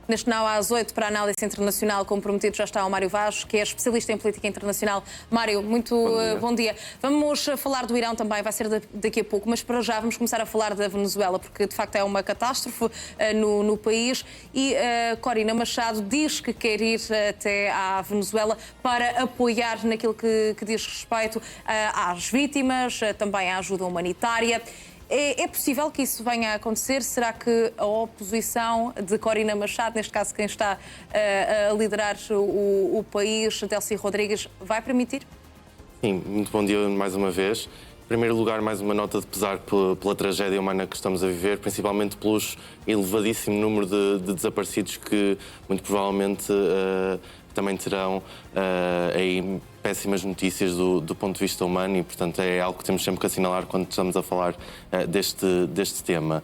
Neste Now às 8 para a análise internacional, comprometido já está o Mário Vaz, que é especialista em política internacional. Mário, muito bom dia. Vamos falar do Irão também, vai ser daqui a pouco, mas para já vamos começar a falar da Venezuela, porque de facto é uma catástrofe no país e Corina Machado diz que quer ir até à Venezuela para apoiar naquilo que diz respeito às vítimas, também à ajuda humanitária. É possível que isso venha a acontecer? Será que a oposição de Corina Machado, neste caso quem está a liderar o país, Delcy Rodrigues, vai permitir? Sim, muito bom dia mais uma vez. Em primeiro lugar, mais uma nota de pesar pela tragédia humana que estamos a viver, principalmente pelos elevadíssimo número de desaparecidos que muito provavelmente também terão aí péssimas notícias do ponto de vista humano e, portanto, é algo que temos sempre que assinalar quando estamos a falar deste tema.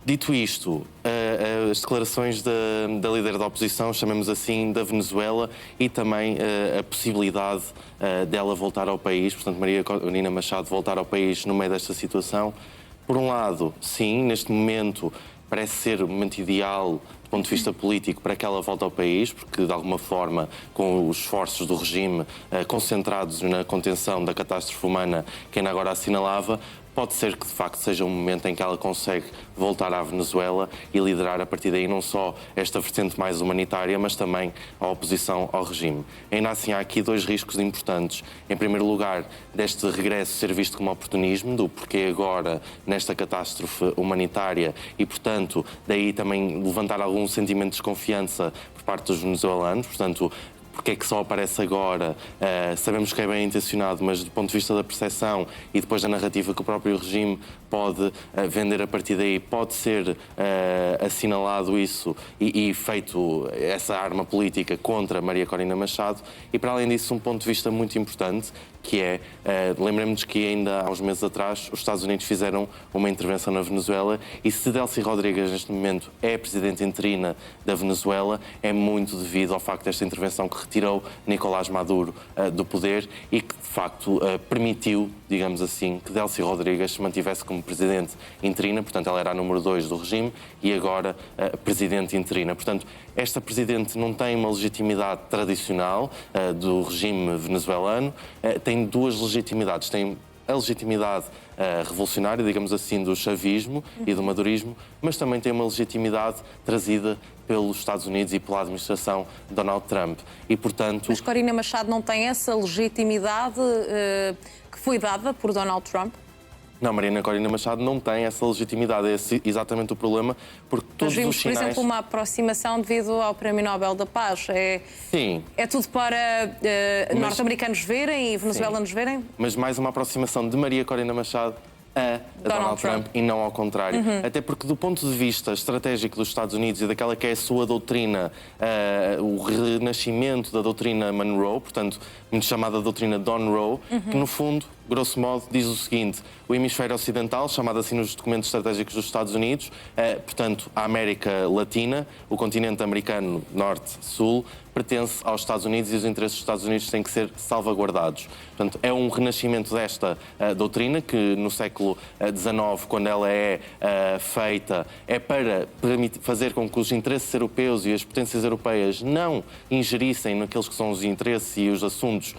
Dito isto, as declarações da líder da oposição, chamemos assim, da Venezuela e também a possibilidade dela voltar ao país, portanto, Maria Corina Machado voltar ao país no meio desta situação. Por um lado, sim, neste momento parece ser o momento ideal do ponto de vista político para que ela volte ao país, porque de alguma forma, com os esforços do regime concentrados na contenção da catástrofe humana que ainda agora assinalava, pode ser que de facto seja um momento em que ela consegue voltar à Venezuela e liderar a partir daí não só esta vertente mais humanitária, mas também a oposição ao regime. Ainda assim, há aqui dois riscos importantes. Em primeiro lugar, deste regresso ser visto como oportunismo, do porquê agora nesta catástrofe humanitária e, portanto, daí também levantar algum sentimento de desconfiança por parte dos venezuelanos, portanto, porque é que só aparece agora, sabemos que é bem intencionado, mas do ponto de vista da percepção e depois da narrativa que o próprio regime pode vender a partir daí, pode ser assinalado isso e feito essa arma política contra Maria Corina Machado. E para além disso, um ponto de vista muito importante, que é, lembremos que ainda há uns meses atrás os Estados Unidos fizeram uma intervenção na Venezuela e se Delcy Rodrigues neste momento é a presidente interina da Venezuela, é muito devido ao facto desta intervenção que retirou Nicolás Maduro do poder e que de facto permitiu, digamos assim, que Delcy Rodrigues se mantivesse como presidente interina, portanto ela era a número 2 do regime e agora presidente interina. Portanto, esta presidente não tem uma legitimidade tradicional do regime venezuelano, tem duas legitimidades. Tem a legitimidade revolucionária, digamos assim, do chavismo e do madurismo, mas também tem uma legitimidade trazida pelos Estados Unidos e pela administração de Donald Trump. E, portanto... Mas Corina Machado não tem essa legitimidade que foi dada por Donald Trump? Não, Maria Corina Machado não tem essa legitimidade, é exatamente o problema, porque todos vimos, os sinais... por exemplo, uma aproximação devido ao Prémio Nobel da Paz. Sim. É tudo para norte-americanos verem e venezuelanos verem? Mas mais uma aproximação de Maria Corina Machado a Donald Trump e não ao contrário. Até porque do ponto de vista estratégico dos Estados Unidos e daquela que é a sua doutrina, o renascimento da doutrina Monroe, portanto, muito chamada doutrina Don Roe, que no fundo, grosso modo, diz o seguinte: o hemisfério ocidental, chamado assim nos documentos estratégicos dos Estados Unidos, portanto, a América Latina, o continente americano norte-sul, pertence aos Estados Unidos e os interesses dos Estados Unidos têm que ser salvaguardados. Portanto, é um renascimento desta doutrina que no século XIX, quando ela é feita, é para fazer com que os interesses europeus e as potências europeias não ingerissem naqueles que são os interesses e os assuntos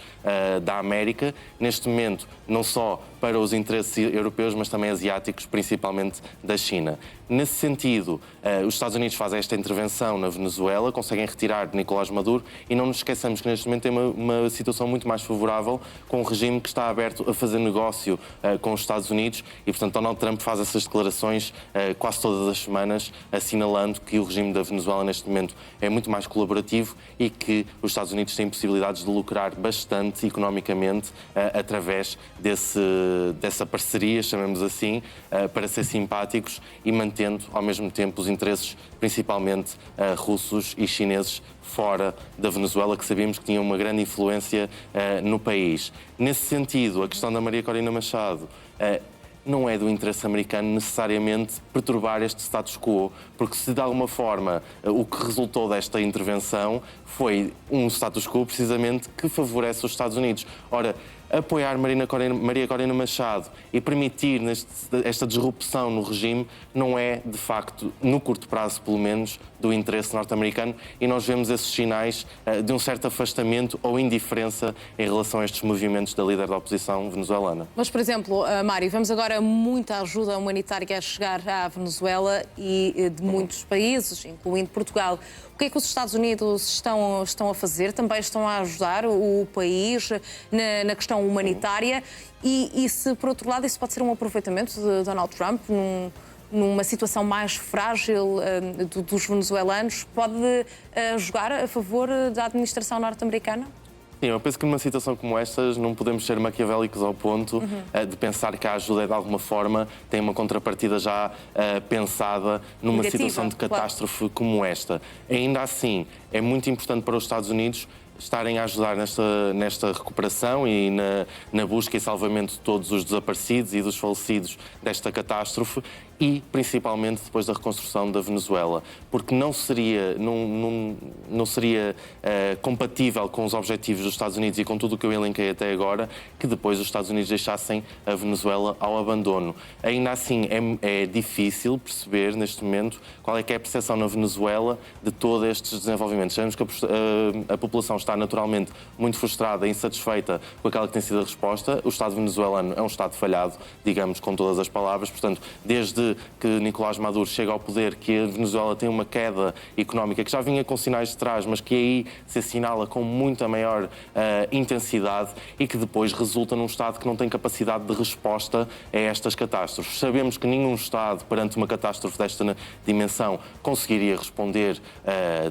da América. Neste momento, não só para os interesses europeus, mas também asiáticos, principalmente da China. Nesse sentido, os Estados Unidos fazem esta intervenção na Venezuela, conseguem retirar Nicolás Maduro e não nos esqueçamos que neste momento tem uma situação muito mais favorável com um regime que está aberto a fazer negócio com os Estados Unidos e, portanto, Donald Trump faz essas declarações quase todas as semanas, assinalando que o regime da Venezuela neste momento é muito mais colaborativo e que os Estados Unidos têm possibilidades de lucrar bastante economicamente através dessa parceria, chamemos assim, para ser simpáticos e mantendo ao mesmo tempo os interesses principalmente russos e chineses fora da Venezuela, que sabíamos que tinham uma grande influência no país. Nesse sentido, a questão da Maria Corina Machado não é do interesse americano necessariamente perturbar este status quo, porque se de alguma forma o que resultou desta intervenção foi um status quo precisamente que favorece os Estados Unidos. Ora, apoiar Maria Corina Machado e permitir esta disrupção no regime não é, de facto, no curto prazo, pelo menos, do interesse norte-americano, e nós vemos esses sinais de um certo afastamento ou indiferença em relação a estes movimentos da líder da oposição venezuelana. Mas, por exemplo, Mário, vemos agora muita ajuda humanitária a chegar à Venezuela e de muitos países, incluindo Portugal. O que é que os Estados Unidos estão a fazer? Também estão a ajudar o país na questão humanitária? E se, por outro lado, isso pode ser um aproveitamento de Donald Trump numa situação mais frágil dos venezuelanos, pode jogar a favor da administração norte-americana? Sim, eu penso que numa situação como estas não podemos ser maquiavélicos ao ponto de pensar que a ajuda de alguma forma tem uma contrapartida já pensada numa situação de catástrofe como esta. Ainda assim, é muito importante para os Estados Unidos estarem a ajudar nesta recuperação e na busca e salvamento de todos os desaparecidos e dos falecidos desta catástrofe e, principalmente, depois da reconstrução da Venezuela. Porque não seria compatível com os objetivos dos Estados Unidos e com tudo o que eu elenquei até agora que depois os Estados Unidos deixassem a Venezuela ao abandono. Ainda assim, é difícil perceber, neste momento, qual é que é a percepção na Venezuela de todos estes desenvolvimentos. Sabemos que a população está naturalmente muito frustrada e insatisfeita com aquela que tem sido a resposta. O Estado venezuelano é um Estado falhado, digamos, com todas as palavras. Portanto, desde que Nicolás Maduro chega ao poder, que a Venezuela tem uma queda económica que já vinha com sinais de trás, mas que aí se assinala com muita maior intensidade e que depois resulta num Estado que não tem capacidade de resposta a estas catástrofes. Sabemos que nenhum Estado, perante uma catástrofe desta dimensão, conseguiria responder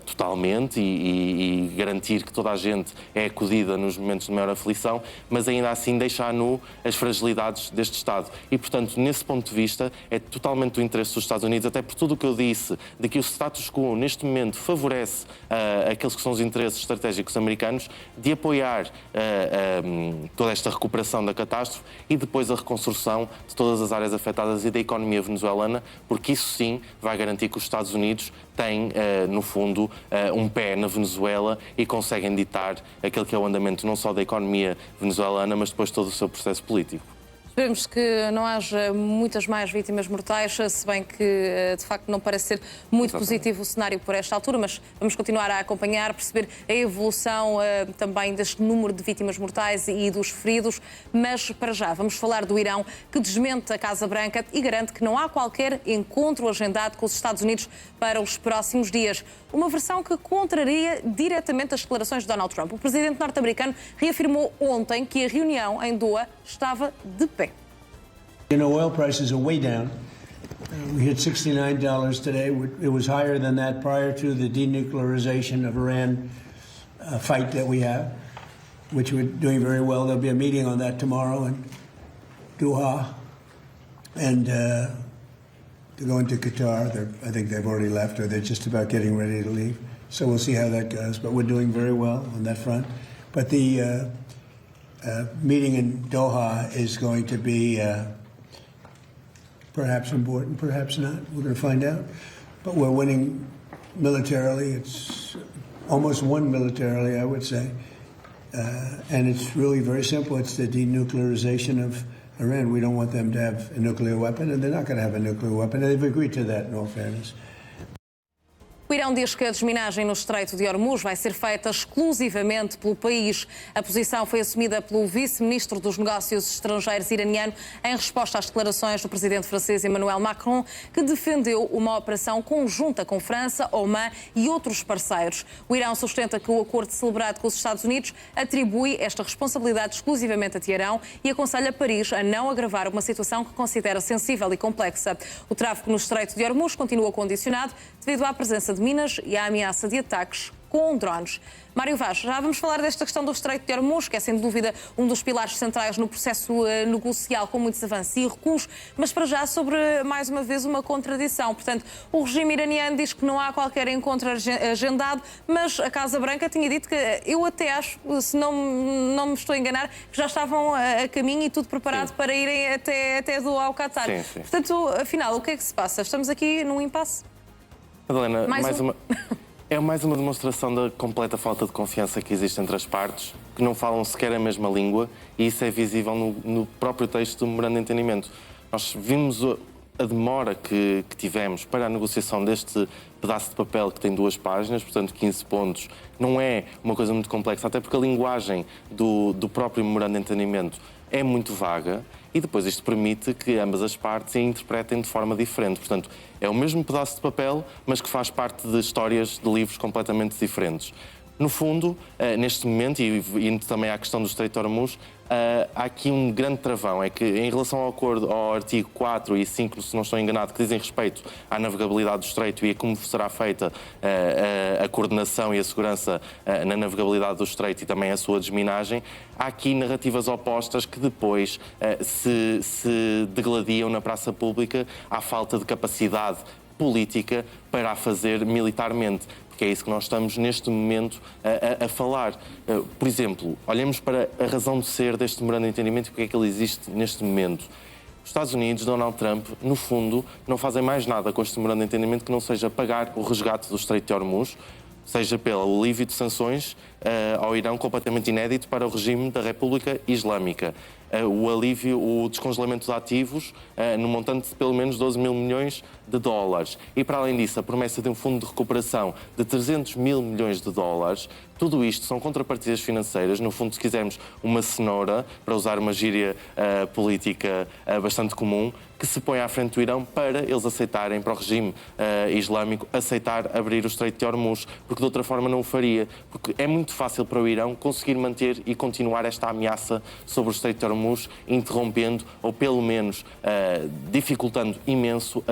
totalmente e garantir que toda a gente é acudida nos momentos de maior aflição, mas ainda assim deixa à nu as fragilidades deste Estado. E, portanto, nesse ponto de vista, é totalmente do interesse dos Estados Unidos, até por tudo o que eu disse, de que o status quo, neste momento, favorece aqueles que são os interesses estratégicos americanos, de apoiar toda esta recuperação da catástrofe e depois a reconstrução de todas as áreas afetadas e da economia venezuelana, porque isso sim vai garantir que os Estados Unidos têm, no fundo, um pé na Venezuela e conseguem ditar aquele que é o andamento não só da economia venezuelana, mas depois todo o seu processo político. Esperemos que não haja muitas mais vítimas mortais, se bem que, de facto, não parece ser muito positivo o cenário por esta altura, mas vamos continuar a acompanhar, perceber a evolução também deste número de vítimas mortais e dos feridos. Mas, para já, vamos falar do Irão, que desmente a Casa Branca e garante que não há qualquer encontro agendado com os Estados Unidos para os próximos dias. Uma versão que contraria diretamente as declarações de Donald Trump. O presidente norte-americano reafirmou ontem que a reunião em Doha estava de pé. You know, oil prices are way down. We hit $69 today. It was higher than that prior to the denuclearization of Iran fight that we have, which we're doing very well. There'll be a meeting on that tomorrow in Doha. And they're going to Qatar. I think they've already left, or they're just about getting ready to leave. So we'll see how that goes. But we're doing very well on that front. But the meeting in Doha is going to be perhaps important, perhaps not. We're going to find out. But we're winning militarily. It's almost won militarily, I would say. And it's really very simple. It's the denuclearization of Iran. We don't want them to have a nuclear weapon, and they're not going to have a nuclear weapon. And they've agreed to that, in all fairness. O Irão diz que a desminagem no Estreito de Hormuz vai ser feita exclusivamente pelo país. A posição foi assumida pelo vice-ministro dos Negócios Estrangeiros iraniano em resposta às declarações do presidente francês Emmanuel Macron, que defendeu uma operação conjunta com França, Omã e outros parceiros. O Irão sustenta que o acordo celebrado com os Estados Unidos atribui esta responsabilidade exclusivamente a Teherão e aconselha Paris a não agravar uma situação que considera sensível e complexa. O tráfego no Estreito de Hormuz continua condicionado devido à presença de minas e à ameaça de ataques com drones. Mário Vaz, já vamos falar desta questão do Estreito de Hormuz, que é sem dúvida um dos pilares centrais no processo negocial, com muitos avanços e recuos, mas para já sobre, mais uma vez, uma contradição. Portanto, o regime iraniano diz que não há qualquer encontro agendado, mas a Casa Branca tinha dito que, eu até acho, se não me estou a enganar, que já estavam a caminho e tudo preparado para irem até ao Qatar. Sim. Portanto, afinal, o que é que se passa? Estamos aqui num impasse? Madalena, É mais uma demonstração da completa falta de confiança que existe entre as partes, que não falam sequer a mesma língua, e isso é visível no próprio texto do memorando de entendimento. Nós vimos a demora que tivemos para a negociação deste pedaço de papel que tem 2 páginas, portanto 15 pontos, não é uma coisa muito complexa, até porque a linguagem do próprio memorando de entendimento é muito vaga, e depois isto permite que ambas as partes a interpretem de forma diferente. Portanto, é o mesmo pedaço de papel, mas que faz parte de histórias de livros completamente diferentes. No fundo, neste momento, e indo também à questão do Estreito de Hormuz, há aqui um grande travão, é que em relação ao acordo, ao artigo 4 e 5, se não estou enganado, que dizem respeito à navegabilidade do Estreito e a como será feita a coordenação e a segurança na navegabilidade do Estreito e também a sua desminagem, há aqui narrativas opostas que depois se degladiam na praça pública à falta de capacidade política para a fazer militarmente. Porque é isso que nós estamos neste momento a falar. Por exemplo, olhemos para a razão de ser deste memorando de entendimento e porque é que ele existe neste momento. Os Estados Unidos, Donald Trump, no fundo, não fazem mais nada com este memorando de entendimento que não seja pagar o resgate do Estreito de Hormuz, seja pelo alívio de sanções ao Irão completamente inédito para o regime da República Islâmica, o alívio, o descongelamento de ativos no montante de pelo menos 12 mil milhões de dólares. E, para além disso, a promessa de um fundo de recuperação de 300 mil milhões de dólares. Tudo isto são contrapartidas financeiras, no fundo, se quisermos, uma cenoura, para usar uma gíria política bastante comum, que se põe à frente do Irão para eles aceitarem, para o regime islâmico, aceitar abrir o Estreito de Hormuz, porque de outra forma não o faria. Porque é muito fácil para o Irão conseguir manter e continuar esta ameaça sobre o Estreito de Hormuz, interrompendo ou pelo menos dificultando imenso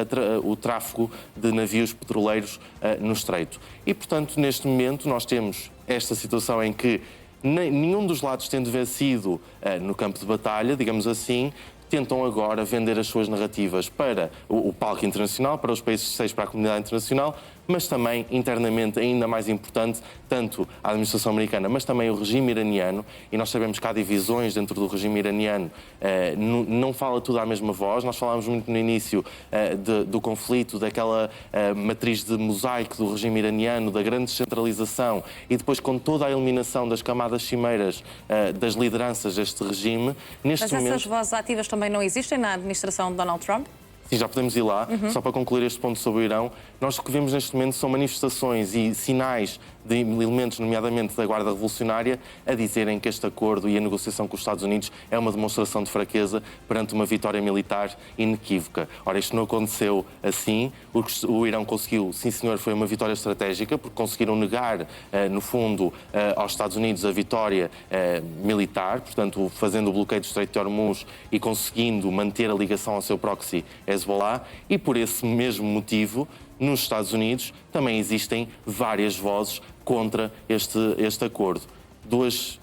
o tráfego de navios petroleiros no Estreito. E, portanto, neste momento nós temos esta situação em que nenhum dos lados tendo vencido no campo de batalha, digamos assim, tentam agora vender as suas narrativas para o palco internacional, para os países terceiros, para a comunidade internacional, mas também internamente, ainda mais importante, tanto a administração americana, mas também o regime iraniano, e nós sabemos que há divisões dentro do regime iraniano, não fala tudo à mesma voz. Nós falámos muito no início do conflito, daquela matriz de mosaico do regime iraniano, da grande descentralização, e depois com toda a eliminação das camadas cimeiras das lideranças deste regime, neste Mas momento... essas vozes ativas também não existem na administração de Donald Trump? Sim, já podemos ir lá. Só para concluir este ponto sobre o Irão, nós o que vemos neste momento são manifestações e sinais de elementos, nomeadamente da Guarda Revolucionária, a dizerem que este acordo e a negociação com os Estados Unidos é uma demonstração de fraqueza perante uma vitória militar inequívoca. Ora, isto não aconteceu assim. O que o Irão conseguiu, sim senhor, foi uma vitória estratégica, porque conseguiram negar, no fundo, aos Estados Unidos a vitória militar, portanto, fazendo o bloqueio do Estreito de Hormuz e conseguindo manter a ligação ao seu proxy Hezbollah, e por esse mesmo motivo, nos Estados Unidos também existem várias vozes contra este acordo. 2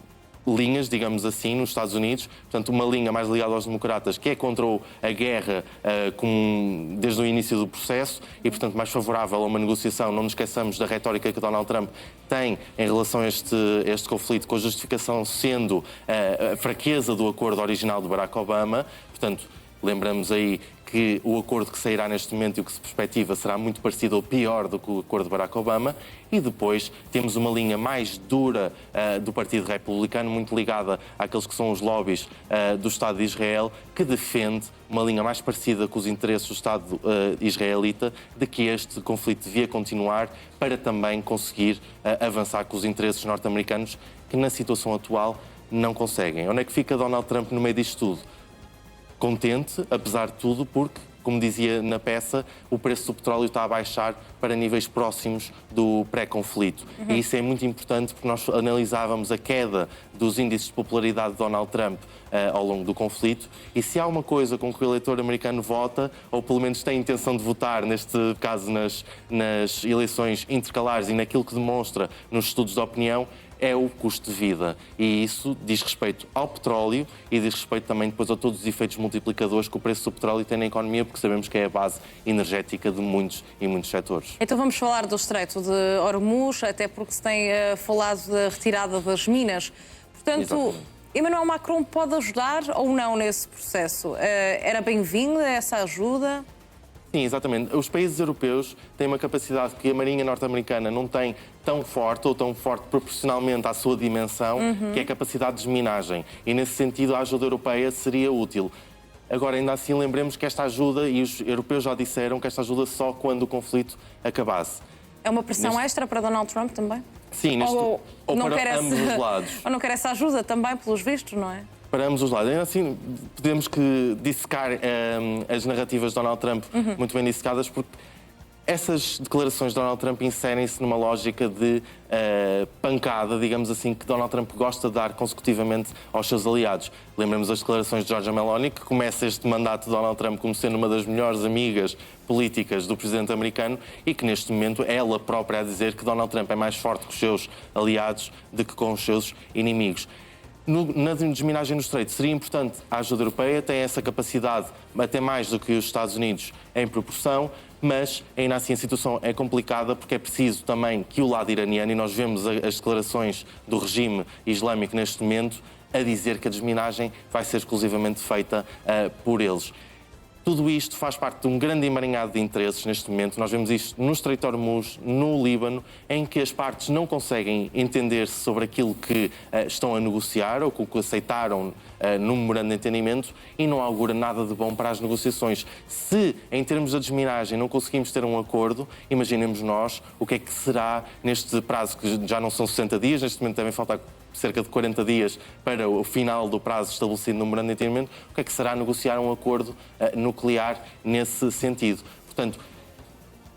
linhas, digamos assim, nos Estados Unidos. Portanto, uma linha mais ligada aos democratas, que é contra a guerra desde o início do processo e, portanto, mais favorável a uma negociação. Não nos esqueçamos da retórica que Donald Trump tem em relação a este conflito, com a justificação sendo a fraqueza do acordo original de Barack Obama. Portanto, lembramos aí que o acordo que sairá neste momento e o que se perspectiva será muito parecido ou pior do que o acordo de Barack Obama. E depois temos uma linha mais dura do Partido Republicano, muito ligada àqueles que são os lobbies do Estado de Israel, que defende uma linha mais parecida com os interesses do Estado israelita, de que este conflito devia continuar para também conseguir avançar com os interesses norte-americanos, que na situação atual não conseguem. Onde é que fica Donald Trump no meio disto tudo? Contente, apesar de tudo, porque, como dizia na peça, o preço do petróleo está a baixar para níveis próximos do pré-conflito. E isso é muito importante porque nós analisávamos a queda dos índices de popularidade de Donald Trump ao longo do conflito, e se há uma coisa com que o eleitor americano vota, ou pelo menos tem a intenção de votar, neste caso nas eleições intercalares e naquilo que demonstra nos estudos de opinião, é o custo de vida. E isso diz respeito ao petróleo e diz respeito também depois a todos os efeitos multiplicadores que o preço do petróleo tem na economia, porque sabemos que é a base energética de muitos e muitos setores. Então vamos falar do Estreito de Hormuz, até porque se tem falado da retirada das minas. Portanto, exatamente. Emmanuel Macron pode ajudar ou não nesse processo? Era bem-vinda essa ajuda? Sim, exatamente. Os países europeus têm uma capacidade que a Marinha norte-americana não tem tão forte ou tão forte proporcionalmente à sua dimensão, que é a capacidade de desminagem. E, nesse sentido, a ajuda europeia seria útil. Agora, ainda assim, lembremos que esta ajuda, e os europeus já disseram que esta ajuda só quando o conflito acabasse. É uma pressão extra para Donald Trump também? Sim, ou para ambos os lados. Ou não quer essa ajuda também, pelos vistos, não é? Para ambos os lados. Ainda assim, podemos que dissecar as narrativas de Donald Trump muito bem dissecadas, porque essas declarações de Donald Trump inserem-se numa lógica de pancada, digamos assim, que Donald Trump gosta de dar consecutivamente aos seus aliados. Lembramos das declarações de Giorgia Meloni, que começa este mandato de Donald Trump como sendo uma das melhores amigas políticas do presidente americano e que, neste momento, é ela própria a dizer que Donald Trump é mais forte com os seus aliados do que com os seus inimigos. Na desminagem no Estreito seria importante a ajuda europeia, tem essa capacidade até mais do que os Estados Unidos em proporção, mas ainda assim a situação é complicada porque é preciso também que o lado iraniano, e nós vemos as declarações do regime islâmico neste momento, a dizer que a desminagem vai ser exclusivamente feita por eles. Tudo isto faz parte de um grande emaranhado de interesses neste momento. Nós vemos isto no Estreito de Hormuz, no Líbano, em que as partes não conseguem entender-se sobre aquilo que estão a negociar ou que aceitaram no memorando de entendimento e não augura nada de bom para as negociações. Se, em termos de desminagem, não conseguimos ter um acordo, imaginemos nós o que é que será neste prazo, que já não são 60 dias, neste momento devem faltar cerca de 40 dias para o final do prazo estabelecido no memorando de entendimento, o que é que será negociar um acordo nuclear nesse sentido. Portanto,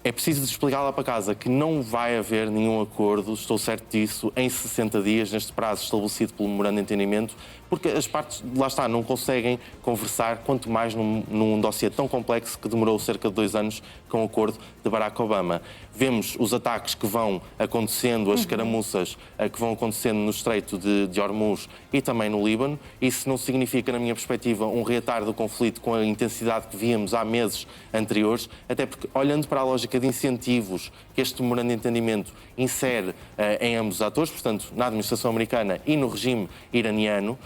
é preciso explicar lá para casa que não vai haver nenhum acordo, estou certo disso, em 60 dias, neste prazo estabelecido pelo memorando de entendimento, porque as partes, lá está, não conseguem conversar, quanto mais num dossiê tão complexo que demorou cerca de 2 anos com o acordo de Barack Obama. Vemos os ataques que vão acontecendo, as escaramuças que vão acontecendo no Estreito de Hormuz e também no Líbano. Isso não significa, na minha perspectiva, um reatar do conflito com a intensidade que víamos há meses anteriores, até porque, olhando para a lógica de incentivos que este memorando de entendimento insere em ambos os atores, portanto, na administração americana e no regime iraniano,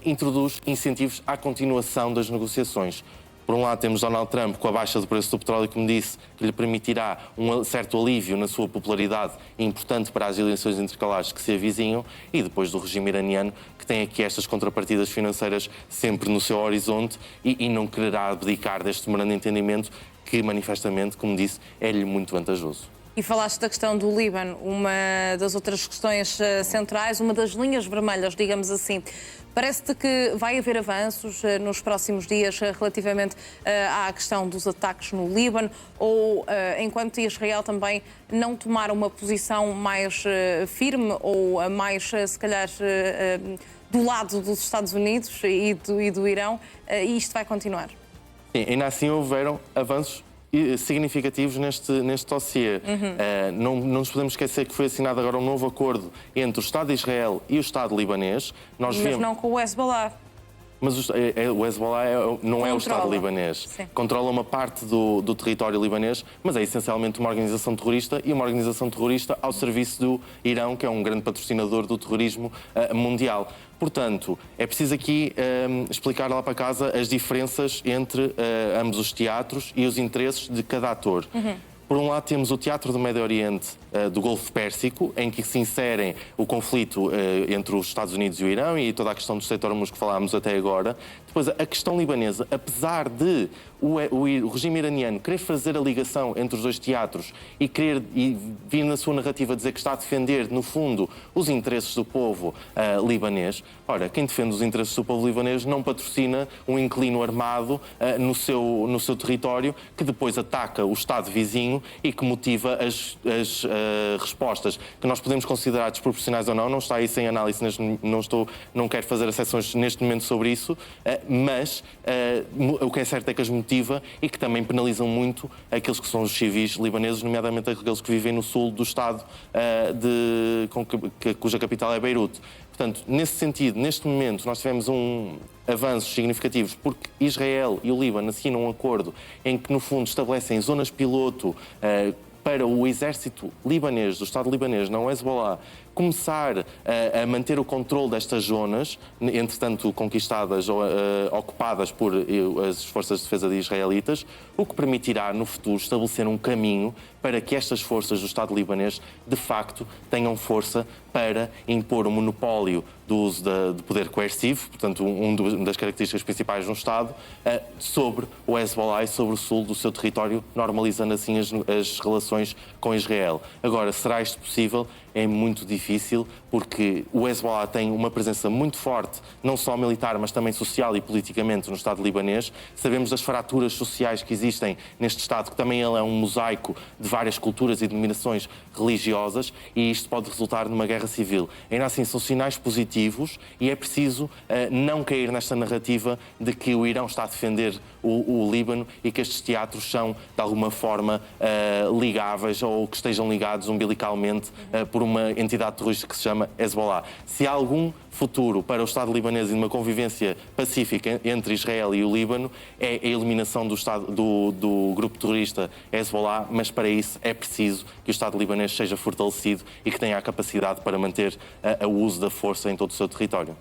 introduz incentivos à continuação das negociações. Por um lado, temos Donald Trump com a baixa do preço do petróleo, como disse, que lhe permitirá um certo alívio na sua popularidade, importante para as eleições intercalares que se avizinham, e depois do regime iraniano, que tem aqui estas contrapartidas financeiras sempre no seu horizonte e não quererá abdicar deste memorando de entendimento que, manifestamente, como disse, é-lhe muito vantajoso. E falaste da questão do Líbano, uma das outras questões centrais, uma das linhas vermelhas, digamos assim. Parece-te que vai haver avanços nos próximos dias relativamente à questão dos ataques no Líbano ou enquanto Israel também não tomar uma posição mais firme ou mais, se calhar, do lado dos Estados Unidos e do Irão, isto vai continuar? Sim, ainda assim houveram avanços significativos neste dossiê. Não nos podemos esquecer que foi assinado agora um novo acordo entre o Estado de Israel e o Estado libanês. Mas não com o Hezbollah. Mas o Hezbollah não é o Estado libanês. Sim. Controla uma parte do território libanês, mas é essencialmente uma organização terrorista e uma organização terrorista ao serviço do Irão, que é um grande patrocinador do terrorismo mundial. Portanto, é preciso aqui explicar lá para casa as diferenças entre ambos os teatros e os interesses de cada ator. Por um lado, temos o Teatro do Médio Oriente, do Golfo Pérsico, em que se inserem o conflito entre os Estados Unidos e o Irão e toda a questão do Estreito de Hormuz que falámos até agora. Depois, a questão libanesa, apesar de o regime iraniano querer fazer a ligação entre os dois teatros e vir na sua narrativa dizer que está a defender, no fundo, os interesses do povo libanês. Ora, quem defende os interesses do povo libanês não patrocina um inclino armado no seu território que depois ataca o Estado vizinho e que motiva as respostas que nós podemos considerar desproporcionais ou não. Não está isso em análise, não quero fazer assessões neste momento sobre isso, mas o que é certo é que as motiva e que também penalizam muito aqueles que são os civis libaneses, nomeadamente aqueles que vivem no sul do Estado, cuja capital é Beirute. Portanto, nesse sentido, neste momento, nós tivemos avanços significativos porque Israel e o Líbano assinam um acordo em que, no fundo, estabelecem zonas piloto para o exército libanês, do Estado libanês, não o Hezbollah, começar a manter o controle destas zonas, entretanto conquistadas ou ocupadas por as forças de defesa de israelitas, o que permitirá no futuro estabelecer um caminho para que estas forças do Estado libanês, de facto, tenham força para impor o monopólio do uso de poder coercivo, portanto, uma das características principais de um Estado, sobre o Hezbollah e sobre o sul do seu território, normalizando assim as relações com Israel. Agora, será isto possível? É muito difícil, porque o Hezbollah tem uma presença muito forte, não só militar, mas também social e politicamente no Estado libanês. Sabemos das fraturas sociais que existem neste Estado, que também ele é um mosaico de várias culturas e denominações religiosas, e isto pode resultar numa guerra civil. Ainda assim, são sinais positivos e é preciso não cair nesta narrativa de que o Irão está a defender o Líbano e que estes teatros são, de alguma forma, ligáveis ou que estejam ligados umbilicalmente por uma entidade terrorista que se chama Hezbollah. Se há algum futuro para o Estado libanês e uma convivência pacífica entre Israel e o Líbano, é a eliminação do grupo terrorista Hezbollah, mas para isso é preciso que o Estado libanês seja fortalecido e que tenha a capacidade para manter o uso da força em todo o seu território.